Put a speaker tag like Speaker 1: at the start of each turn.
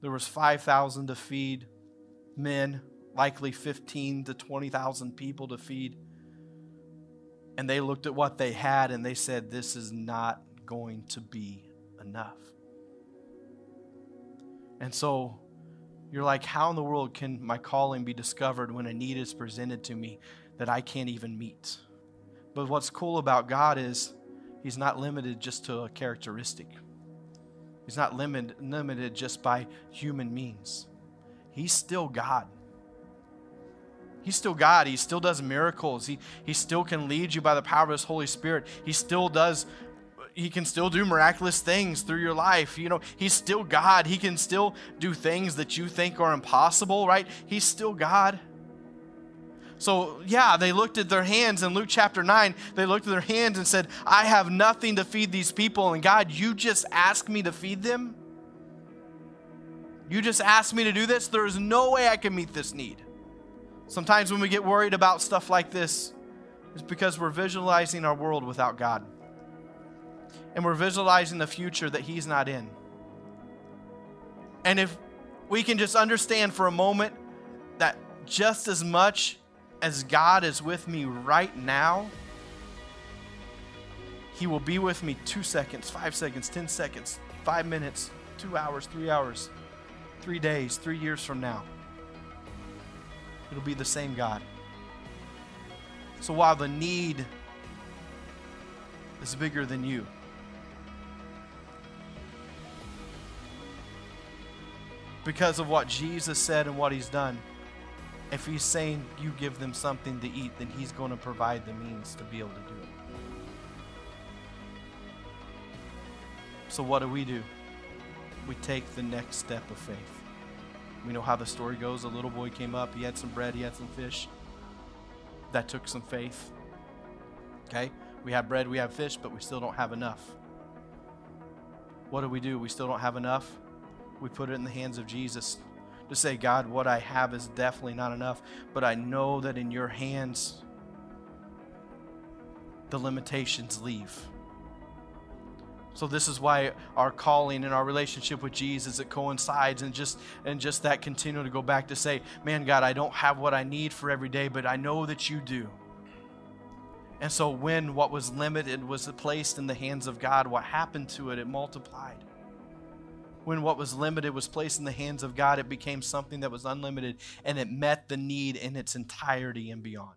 Speaker 1: There was 5,000 to feed men, likely 15 to 20,000 people to feed. And they looked at what they had and they said, this is not going to be enough. And so you're like, how in the world can my calling be discovered when a need is presented to me that I can't even meet? But what's cool about God is He's not limited just to a characteristic. He's not limited just by human means. He's still God. He's still God. He still does miracles. He still can lead you by the power of His Holy Spirit. He can still do miraculous things through your life. You know, He's still God. He can still do things that you think are impossible, right? He's still God. So, yeah, they looked at their hands in Luke chapter 9. They looked at their hands and said, I have nothing to feed these people. And God, you just asked me to feed them? You just asked me to do this? There is no way I can meet this need. Sometimes when we get worried about stuff like this, it's because we're visualizing our world without God. And we're visualizing the future that He's not in. And if we can just understand for a moment that just as much as God is with me right now, He will be with me 2 seconds, 5 seconds, 10 seconds, 5 minutes, 2 hours, 3 hours, 3 days, 3 years from now. It'll be the same God. So while the need is bigger than you, because of what Jesus said and what He's done, if He's saying you give them something to eat, then He's going to provide the means to be able to do it. So what do? We take the next step of faith. We know how the story goes. A little boy came up. He had some bread. He had some fish. That took some faith. Okay? We have bread. We have fish, but we still don't have enough. What do? We still don't have enough. We put it in the hands of Jesus to say, God, what I have is definitely not enough, but I know that in your hands, the limitations leave. So this is why our calling and our relationship with Jesus, it coincides and just that continue to go back to say, man, God, I don't have what I need for every day, but I know that you do. And so when what was limited was placed in the hands of God, what happened to it? It multiplied. When what was limited was placed in the hands of God, it became something that was unlimited, and it met the need in its entirety and beyond.